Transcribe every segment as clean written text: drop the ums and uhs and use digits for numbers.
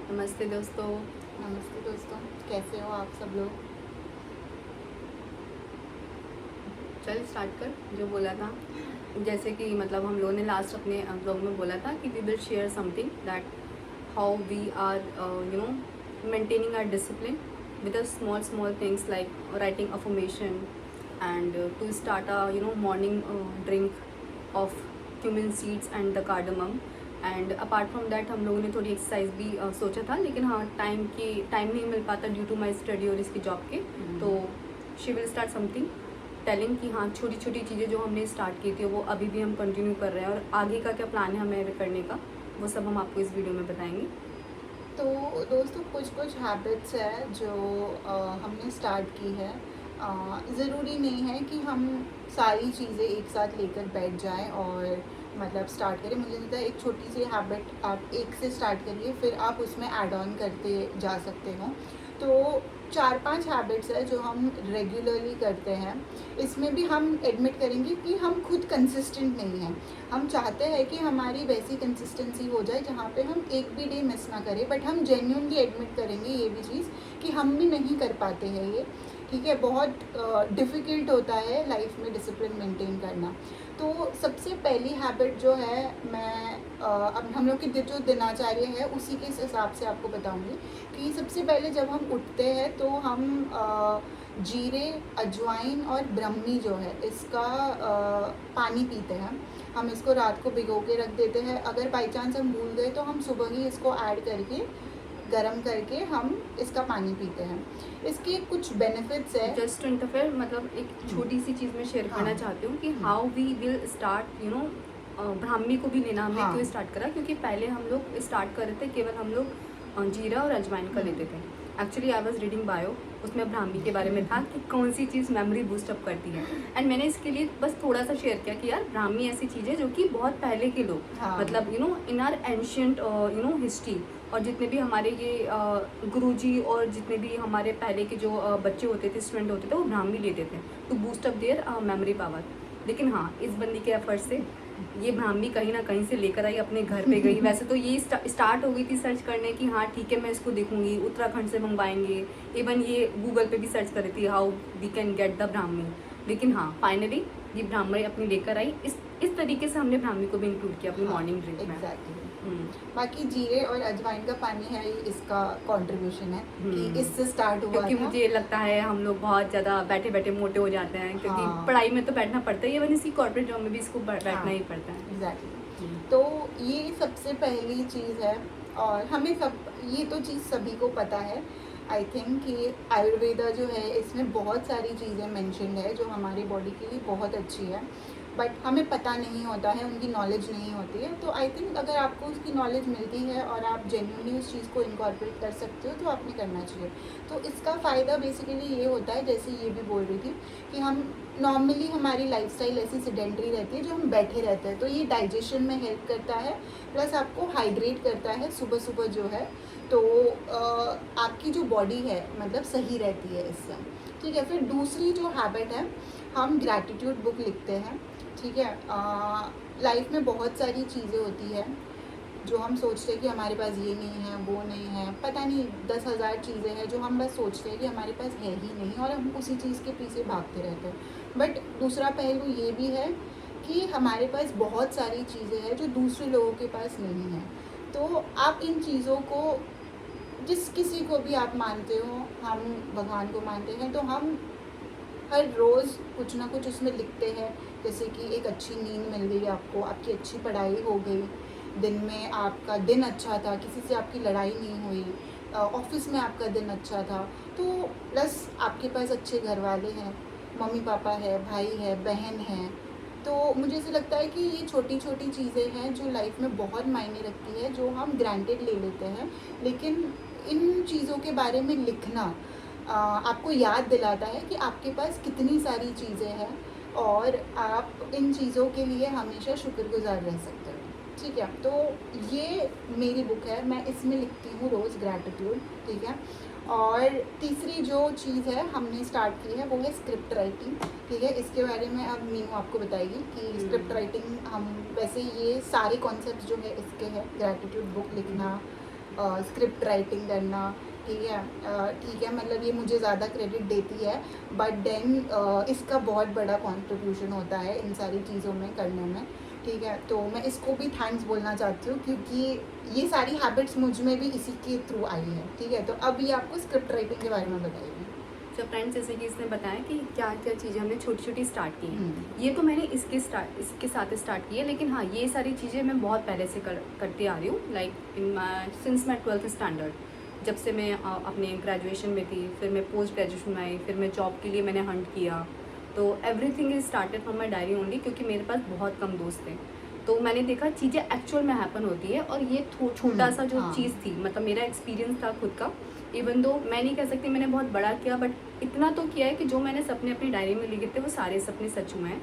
नमस्ते दोस्तों। नमस्ते दोस्तों, कैसे हो आप सब लोग। चल स्टार्ट कर जो बोला था। जैसे कि मतलब हम लोगों ने लास्ट अपने ब्लॉग में बोला था कि we will share something that how we are maintaining our discipline with a small things like writing affirmation and to start a morning drink of cumin seeds and the cardamom and apart from that हम लोगों ने थोड़ी exercise भी सोचा था, लेकिन हाँ time नहीं मिल पाता ड्यू टू माई स्टडी और इसकी जॉब के। तो she will start something telling कि हाँ छोटी छोटी चीज़ें जो हमने स्टार्ट की थी वो अभी भी हम कंटिन्यू कर रहे हैं और आगे का क्या प्लान है हमें करने का, वो सब हम आपको इस वीडियो में बताएंगे। तो दोस्तों कुछ हैबिट्स है जो हमने स्टार्ट की है। ज़रूरी नहीं है कि हम सारी चीज़ें एक साथ लेकर बैठ जाएं और मतलब स्टार्ट करें। मुझे लगता है एक छोटी सी हैबिट आप एक से स्टार्ट करिए, फिर आप उसमें ऐड ऑन करते जा सकते हो। तो 4-5 हैबिट्स है जो हम रेगुलरली करते हैं। इसमें भी हम एडमिट करेंगे कि हम खुद कंसिस्टेंट नहीं हैं। हम चाहते हैं कि हमारी वैसी कंसिस्टेंसी हो जाए जहाँ पे हम एक भी डे मिस ना करें, बट हम जेन्युइनली एडमिट करेंगे ये भी चीज़ कि हम भी नहीं कर पाते हैं ये। ठीक है, बहुत डिफ़िकल्ट होता है लाइफ में डिसिप्लिन मेंटेन करना। तो सबसे पहली हैबिट जो है मैं अब हम लोग की जो दिनचर्या है उसी के हिसाब से आपको बताऊंगी कि सबसे पहले जब हम उठते हैं तो हम जीरे, अजवाइन और ब्रह्मी जो है इसका पानी पीते हैं। हम इसको रात को भिगो के रख देते हैं। अगर बाई चांस हम भूल गए तो हम सुबह ही इसको ऐड करके गरम करके हम इसका पानी पीते हैं। इसके कुछ बेनिफिट्स है। जस्ट टू इंटरफेयर, मतलब एक छोटी सी चीज़ मैं शेयर करना चाहती हूँ कि हाउ वी विल स्टार्ट ब्राह्मी को भी लेना हमने क्यों स्टार्ट करा, क्योंकि पहले हम लोग स्टार्ट कर रहे थे केवल हम लोग जीरा और अजवाइन का लेते थे। Actually I was reading bio, उसमें ब्राह्मी के बारे में था कि कौन सी चीज़ मेमोरी बूस्ट अप करती है एंड मैंने इसके लिए बस थोड़ा सा शेयर किया कि यार ब्राह्मी ऐसी चीज़ है जो कि बहुत पहले के लोग मतलब इन आर एंशियंट हिस्ट्री और जितने भी हमारे ये गुरुजी और जितने भी हमारे पहले के जो बच्चे होते थे, स्टूडेंट होते थे, वो ब्राह्मी लेते थे to boost up their memory power. लेकिन हाँ इस बंदी के एफर्ट से ये ब्राह्मी कहीं ना कहीं से लेकर आई, अपने घर पे गई। वैसे तो ये स्टार्ट हो गई थी सर्च करने की, हाँ ठीक है मैं इसको देखूंगी, उत्तराखंड से मंगवाएंगे, इवन ये गूगल पे भी सर्च कर रही थी how we can get the brahmi. लेकिन हाँ फाइनली ये ब्राह्मी अपनी लेकर आई। इस तरीके से हमने ब्राह्मी को भी इंक्लूड किया अपनी मॉर्निंग ड्रिंक में। एग्जैक्टली। बाकी जीरे और अजवाइन का पानी है, इसका कंट्रीब्यूशन है कि इससे स्टार्ट हुआ क्योंकि था। मुझे लगता है हम लोग बहुत ज़्यादा बैठे बैठे मोटे हो जाते हैं, क्योंकि पढ़ाई में तो बैठना पड़ता है, इवन इसी कॉर्पोरेट जॉब में भी इसको बैठना ही पड़ता है। एग्जैक्टली। तो ये सबसे पहली चीज़ है और हमें सब ये तो चीज़ सभी को पता है आई थिंक कि आयुर्वेदा जो है इसमें बहुत सारी चीज़ें मेंशन है जो हमारी बॉडी के लिए बहुत अच्छी है, बट हमें पता नहीं होता है, उनकी नॉलेज नहीं होती है। तो आई थिंक अगर आपको उसकी नॉलेज मिलती है और आप जेन्युइनली उस चीज़ को इनकॉर्पोरेट कर सकते हो तो आपने करना चाहिए। तो इसका फ़ायदा बेसिकली ये होता है, जैसे ये भी बोल रही थी कि हम नॉर्मली हमारी लाइफस्टाइल ऐसी सेडेंटरी रहती है जो हम बैठे रहते हैं, तो ये डाइजेशन में हेल्प करता है, प्लस आपको हाइड्रेट करता है सुबह सुबह जो है। तो आपकी जो बॉडी है मतलब सही रहती है इससे। ठीक है, फिर दूसरी जो हैबिट है, हम ग्रैटिट्यूड बुक लिखते हैं। ठीक है, लाइफ में बहुत सारी चीज़ें होती है जो हम सोचते हैं कि हमारे पास ये नहीं है, वो नहीं है, पता नहीं 10,000 चीज़ें हैं जो हम बस सोचते हैं कि हमारे पास है ही नहीं और हम उसी चीज़ के पीछे भागते रहते हैं। बट दूसरा पहलू ये भी है कि हमारे पास बहुत सारी चीज़ें हैं जो दूसरे लोगों के पास नहीं है। तो आप इन चीज़ों को, जिस किसी को भी आप मानते हो, हम भगवान को मानते हैं, तो हम हर रोज़ कुछ ना कुछ उसमें लिखते हैं। जैसे कि एक अच्छी नींद मिल गई आपको, आपकी अच्छी पढ़ाई हो गई, दिन में आपका दिन अच्छा था, किसी से आपकी लड़ाई नहीं हुई, ऑफिस में आपका दिन अच्छा था, तो प्लस आपके पास अच्छे घर वाले हैं, मम्मी पापा है, भाई है, बहन है। तो मुझे ऐसा लगता है कि ये छोटी छोटी चीज़ें हैं जो लाइफ में बहुत मायने रखती है, जो हम ग्रांटेड ले लेते हैं। लेकिन इन चीज़ों के बारे में लिखना आपको याद दिलाता है कि आपके पास कितनी सारी चीज़ें हैं और आप इन चीज़ों के लिए हमेशा शुक्रगुजार रह सकते हो। ठीक है, तो ये मेरी बुक है, मैं इसमें लिखती हूँ रोज़ ग्रैटिट्यूड। ठीक है, और तीसरी जो चीज़ है हमने स्टार्ट की है वो है स्क्रिप्ट राइटिंग। ठीक है, इसके बारे में अब मीनू आपको बताएगी कि स्क्रिप्ट राइटिंग हम वैसे ये सारे कॉन्सेप्ट्स जो है इसके हैं, ग्रैटिट्यूड बुक लिखना, स्क्रिप्ट राइटिंग करना, ठीक है। ठीक है, मतलब ये मुझे ज़्यादा क्रेडिट देती है, बट देन इसका बहुत बड़ा कंट्रीब्यूशन होता है इन सारी चीज़ों में करने में, ठीक है। तो मैं इसको भी थैंक्स बोलना चाहती हूँ, क्योंकि ये सारी हैबिट्स मुझ में भी इसी के थ्रू आई है, ठीक है। तो अब ये आपको स्क्रिप्ट राइटिंग के बारे में बताइए। तो फ्रेंड्स, जैसे कि इसने बताया कि क्या क्या चीज़ें हमने छोटी छोटी स्टार्ट की हैं, ये तो मैंने इसके साथ स्टार्ट की है, लेकिन हाँ ये सारी चीज़ें मैं बहुत पहले से करती आ रही हूँ, like in my since my 12th standard. जब से मैं अपने ग्रेजुएशन में थी, फिर मैं पोस्ट ग्रेजुएशन में आई, फिर मैं जॉब के लिए मैंने हंट किया। तो everything is started from my diary only, क्योंकि मेरे पास बहुत कम दोस्त थे। तो मैंने देखा चीज़ें एक्चुअल में हैपन होती है, और ये छोटा सा जो हाँ। चीज़ थी, मतलब मेरा एक्सपीरियंस था खुद का। इवन दो मैं नहीं कह सकती मैंने बहुत बड़ा किया, बट इतना तो किया है कि जो मैंने सपने अपनी डायरी में लिखे थे वो सारे सपने सच हुए हैं।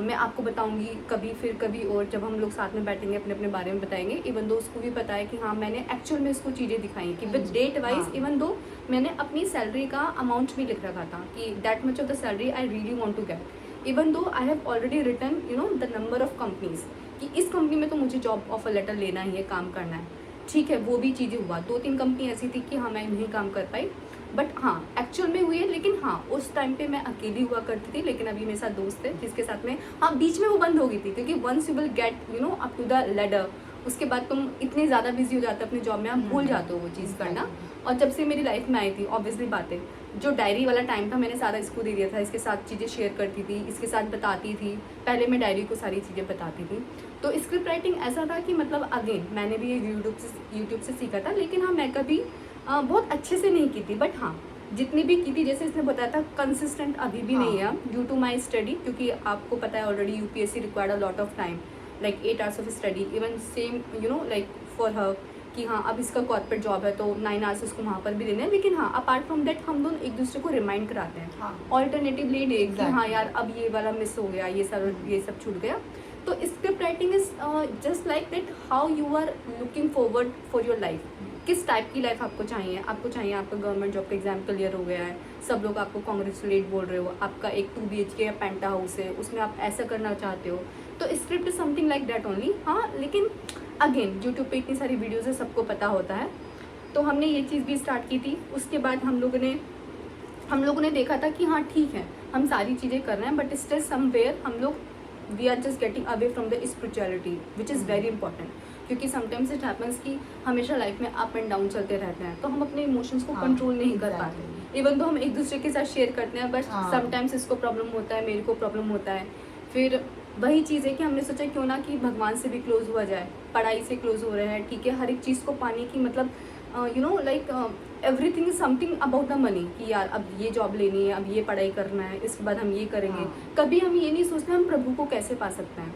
मैं आपको बताऊंगी कभी, फिर कभी, और जब हम लोग साथ में बैठेंगे अपने अपने बारे में बताएंगे। इवन दो उसको भी पता है कि हाँ मैंने एक्चुअल में इसको चीज़ें दिखाई कि with date wise, even though मैंने अपनी सैलरी का अमाउंट भी लिख रखा था कि that much of the salary I really want to get. Even though I have already written the number of companies कि इस कंपनी में तो मुझे जॉब ऑफर लेटर लेना ही है, काम करना है, ठीक है। वो भी चीज़ें हुआ, 2-3 कंपनी ऐसी थी कि हाँ मैं नहीं काम कर पाई, बट हाँ एक्चुअल में हुई है। लेकिन हाँ उस टाइम पे मैं अकेली हुआ करती थी, लेकिन अभी मेरे साथ दोस्त है जिसके साथ में, हाँ बीच में वो बंद हो गई थी, क्योंकि once you will get up to the ladder, उसके बाद तुम इतने ज़्यादा बिजी हो जाते हो अपनी जॉब में, आप भूल जाते हो वो चीज़ करना। और जब से मेरी लाइफ में आई थी, ऑब्वियसली बात है, जो डायरी वाला टाइम था मैंने सारा इसको दे दिया था, इसके साथ चीज़ें शेयर करती थी, इसके साथ बताती थी। पहले मैं डायरी को सारी चीज़ें बताती थी। तो स्क्रिप्ट राइटिंग ऐसा था कि मतलब अगेन मैंने भी ये यूट्यूब से सीखा था, लेकिन हाँ मैं कभी बहुत अच्छे से नहीं की थी, बट हाँ जितनी भी की थी, जैसे इसने बताया था, कंसिस्टेंट अभी भी नहीं है ड्यू टू माई स्टडी, क्योंकि आपको पता है already UPSC required a lot of time, like 8 hours of study. Even same like for her कि हाँ अब इसका कॉर्पोरेट जॉब है तो 9 hours उसको वहाँ पर भी देने हैं। लेकिन हाँ अपार्ट फ्रॉम दैट हम दोनों एक दूसरे को रिमाइंड कराते हैं, ऑल्टरनेटिवली डे कि हाँ यार अब ये वाला मिस हो गया, ये सब छूट गया। तो script writing is just like that, how you are looking forward for your life. किस टाइप की लाइफ आपको चाहिए आपका गवर्नमेंट जॉब का एग्जाम क्लियर हो गया है, सब लोग आपको कांग्रेचुलेट बोल रहे हो, आपका एक 2 BHK या पेंटा हाउस है, उसमें आप ऐसा करना चाहते हो, तो script is something like that only. हाँ लेकिन अगेन यूट्यूब पे इतनी सारी वीडियोज़ है, सबको पता होता है। तो हमने ये चीज़ भी स्टार्ट की थी। उसके बाद हम लोगों ने देखा था कि हाँ ठीक है हम सारी चीज़ें कर रहे हैं, बट स्टिल समवेयर हम लोग we are just getting away from the spirituality which is very important. क्योंकि समटाइम्स इट हैपन्स कि हमेशा लाइफ में अप एंड डाउन चलते रहते हैं, तो हम अपने इमोशंस को कंट्रोल नहीं कर पाते। इवन तो हम एक दूसरे के साथ शेयर करते हैं, बट समटाइम्स इसको प्रॉब्लम होता है, मेरे को प्रॉब्लम होता है। फिर वही चीज़ है कि हमने सोचा क्यों ना कि भगवान से भी क्लोज हुआ जाए, पढ़ाई से क्लोज हो रहे हैं, ठीक है। हर एक चीज़ को पाने की मतलब like everything is something about the money, कि यार अब ये जॉब लेनी है, अब ये पढ़ाई करना है, इसके बाद हम ये करेंगे। कभी हम ये नहीं सोचते हम प्रभु को कैसे पा सकते हैं।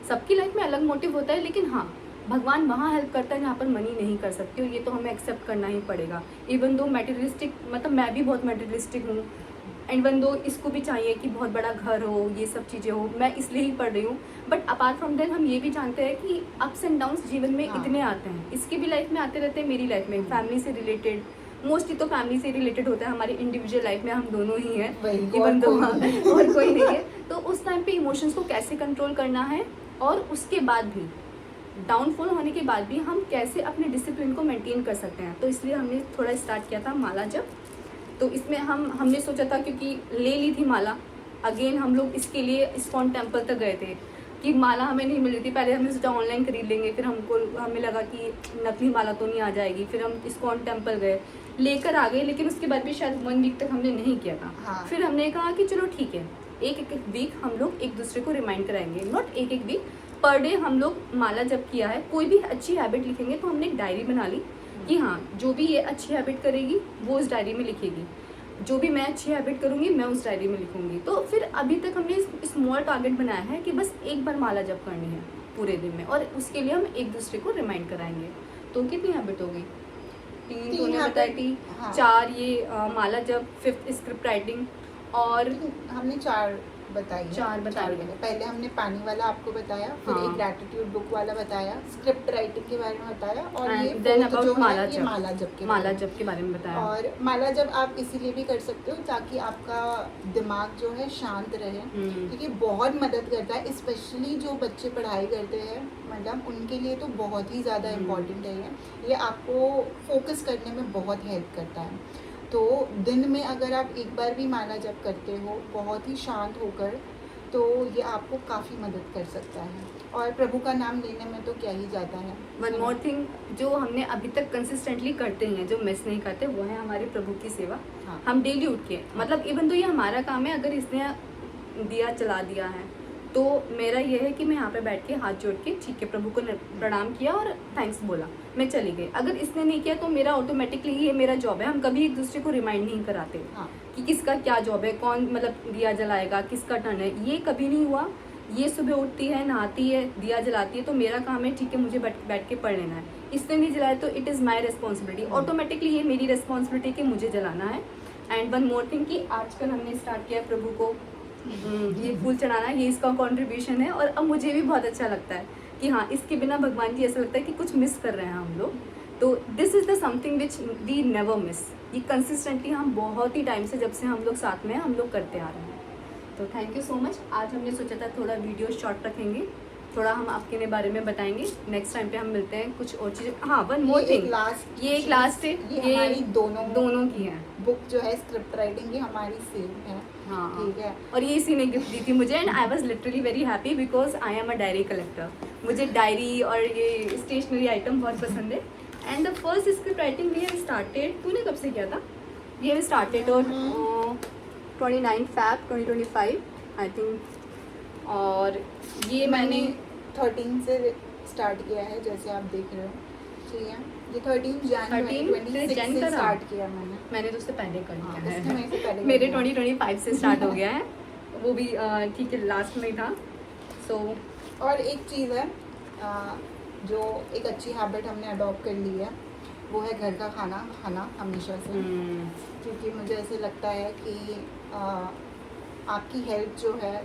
सबकी लाइफ में अलग मोटिव होता है, लेकिन हाँ भगवान वहाँ हेल्प करता है जहाँ पर मनी नहीं कर सकती, और ये तो हमें एक्सेप्ट करना ही पड़ेगा। इवन दो मटेरियलिस्टिक, मतलब मैं भी बहुत मटेरियलिस्टिक हूँ, एंड वन दो इसको भी चाहिए कि बहुत बड़ा घर हो, ये सब चीज़ें हो, मैं इसलिए ही पढ़ रही हूँ। बट अपार्ट फ्रॉम देन हम ये भी जानते हैं कि अप्स एंड डाउन्स जीवन में इतने आते हैं, इसकी भी लाइफ में आते रहते हैं, मेरी लाइफ में फैमिली से रिलेटेड, मोस्टली तो फैमिली से रिलेटेड होता है। हमारी इंडिविजुअल लाइफ में हम दोनों ही हैं, इवन दो और कोई नहीं है। तो उस टाइम पे इमोशंस को कैसे कंट्रोल करना है, और उसके बाद भी डाउनफॉल होने के बाद भी हम कैसे अपने डिसिप्लिन को मेंटेन कर सकते हैं। तो इसलिए हमने थोड़ा स्टार्ट किया था माला जप। तो इसमें हमने सोचा था, क्योंकि ले ली थी माला, अगेन हम लोग इसके लिए इस्कॉन टेम्पल तक गए थे कि माला हमें नहीं मिल रही थी। पहले हमने सोचा ऑनलाइन खरीद लेंगे, फिर हमें लगा कि नकली माला तो नहीं आ जाएगी, फिर हम इस्कॉन टेम्पल गए, लेकर आ गए। लेकिन उसके बाद भी शायद 1 वीक तक हमने नहीं किया था। फिर हमने कहा कि चलो ठीक है, एक वीक हम लोग एक दूसरे को रिमाइंड कराएंगे, नॉट एक वीक, पर डे हम लोग माला जब किया है, कोई भी अच्छी हैबिट लिखेंगे। तो हमने एक डायरी बना ली कि हाँ जो भी ये अच्छी हैबिट करेगी वो उस डायरी में लिखेगी, जो भी मैं अच्छी हैबिट करूँगी मैं उस डायरी में लिखूँगी। तो फिर अभी तक हमने स्मॉल टारगेट बनाया है कि बस एक बार माला जप करनी है पूरे दिन में, और उसके लिए हम एक दूसरे को रिमाइंड कराएंगे। तो कितनी हैबिट हो गई? 3 तो ने बताया थी, 4 ये माला जप, 5th स्क्रिप्ट राइटिंग, और हमने 4 बताइए। चार बताइए। वाले। पहले हमने पानी वाला आपको बताया, फिर हाँ। एक ग्रैटिट्यूड बुक वाला बताया, स्क्रिप्ट राइटिंग के बारे में बताया, और ये And then fourth about जो है माला ये जप। माला जप के माला बारे में। जप के बारे में बताया। और माला जप आप इसीलिए भी कर सकते हो ताकि आपका दिमाग जो है शांत रहे, क्योंकि बहुत मदद करता है, स्पेशली जो बच्चे पढ़ाई करते हैं, मतलब उनके लिए तो बहुत ही ज़्यादा इम्पॉर्टेंट है ये आपको फोकस करने में बहुत हेल्प करता है। तो दिन में अगर आप एक बार भी माला जप करते हो बहुत ही शांत होकर, तो ये आपको काफ़ी मदद कर सकता है, और प्रभु का नाम लेने में तो क्या ही जाता है। वन मोर थिंग, जो हमने अभी तक कंसिस्टेंटली करते हैं, जो मिस नहीं करते, वो है हमारे प्रभु की सेवा। हाँ। हम डेली उठ के, मतलब इवन तो ये हमारा काम है, अगर इसने दिया चला दिया है तो मेरा ये है कि मैं यहाँ पे बैठ के हाथ जोड़ के ठीक है प्रभु को प्रणाम किया और थैंक्स बोला, मैं चली गई। अगर इसने नहीं किया तो मेरा ऑटोमेटिकली ये मेरा जॉब है। हम कभी एक दूसरे को रिमाइंड नहीं कराते हाँ। कि किसका क्या जॉब है, कौन मतलब दिया जलाएगा, किसका टर्न है, ये कभी नहीं हुआ। ये सुबह उठती है, नहाती है, दिया जलाती है, तो मेरा काम है ठीक है मुझे बैठ के पढ़ लेना है। इसने नहीं जलाया तो it is my responsibility, automatically ये मेरी रिस्पॉन्सिबिलिटी कि मुझे जलाना है। एंड वन मोर थिंग कि आजकल हमने स्टार्ट किया प्रभु को ये फूल चढ़ाना, ये इसका कंट्रीब्यूशन है। और अब मुझे भी बहुत अच्छा लगता है कि हाँ, इसके बिना भगवान जी ऐसा लगता है कि कुछ मिस कर रहे हैं हम लोग। तो this is the something which we never miss. ये कंसिस्टेंटली हम बहुत ही टाइम से, जब से हम लोग साथ में हैं, हम लोग करते आ रहे हैं। तो थैंक यू सो मच। आज हमने सोचा था थोड़ा वीडियो शॉर्ट रखेंगे, थोड़ा हम आपके बारे में बताएंगे। नेक्स्ट टाइम पे हम मिलते हैं कुछ और चीज़ें। हाँ, वन मोर थिंग, ये एक लास्ट है, ये हमारी दोनों की है बुक जो है स्क्रिप्ट राइटिंग की हमारी सेम है। हाँ, ठीक है। और ये इसी ने गिफ्ट दी थी मुझे, and I was literally very happy because I am a diary collector. मुझे डायरी और ये स्टेशनरी आइटम बहुत पसंद है। And the first script writing we have started, तूने कब से किया था? We have started on 29 Feb 2025 I think. और ये मैंने 13 से स्टार्ट किया है, जैसे आप देख रहे हो। ठीक है, ये 13 जनवरी 2026 से स्टार्ट किया मैंने तो उससे पहले कर हाँ, लिया इसने मेरे से पहले है। कर मेरे लिया। 2025 से स्टार्ट हो गया है, वो भी ठीक है लास्ट में था। सो और एक चीज़ है जो एक अच्छी हैबिट हमने अडॉप्ट कर ली है, वो है घर का खाना खाना हमेशा से। क्योंकि मुझे ऐसे लगता है कि आपकी हेल्थ जो है,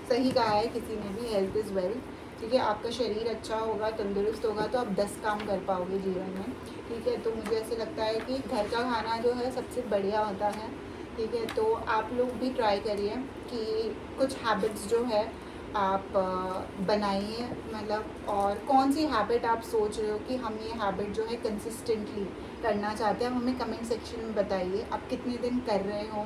सही कहा है किसी ने भी, हेल्थ इज़ वेल्थ। ठीक है, आपका शरीर अच्छा होगा, तंदुरुस्त होगा, तो आप 10 काम कर पाओगे जीवन में। ठीक है, तो मुझे ऐसे लगता है कि घर का खाना जो है सबसे बढ़िया होता है। ठीक है, तो आप लोग भी ट्राई करिए कि कुछ हैबिट्स जो है आप बनाइए, मतलब, और कौन सी हैबिट आप सोच रहे हो कि हम ये हैबिट जो है कंसिस्टेंटली करना चाहते हैं, हमें कमेंट सेक्शन में बताइए। आप कितने दिन कर रहे हो,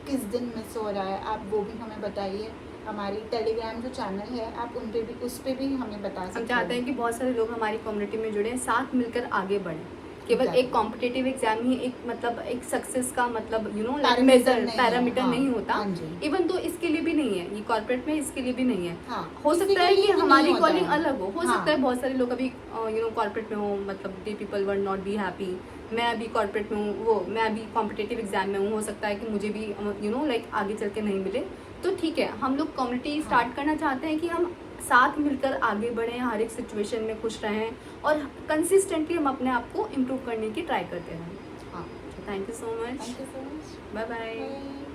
किस दिन मिस हो रहा है, आप वो भी हमें बताइए। हमारी टेलीग्राम जो चैनल है, आप उन पे भी, उस पर भी हमें बता सकते हम चाहते हैं कि बहुत सारे लोग हमारी कम्युनिटी में जुड़े, साथ मिलकर आगे बढ़ें। केवल एक कॉम्पिटिटिव एग्जाम ही एक मतलब एक सक्सेस का मतलब मेजर पैरामीटर नहीं होता। इवन तो इसके लिए भी नहीं है, ये कॉर्पोरेट में इसके लिए भी नहीं है। हो सकता है कि हमारी कॉलिंग अलग हो सकता है बहुत सारे लोग अभी कॉर्पोरेट में हो, मतलब they people were not be happy. मैं अभी कॉर्पोरेट में हूँ, मैं अभी कॉम्पिटिटिव एग्जाम में हूँ, हो सकता है कि मुझे भी लाइक आगे चल के नहीं मिले। तो ठीक है, हम लोग कम्युनिटी स्टार्ट करना चाहते हैं कि हम साथ मिलकर आगे बढ़ें, हर एक सिचुएशन में खुश रहें और कंसिस्टेंटली हम अपने आप को इम्प्रूव करने की ट्राई करते रहें। हाँ, thank you so much, thank you so much, bye bye.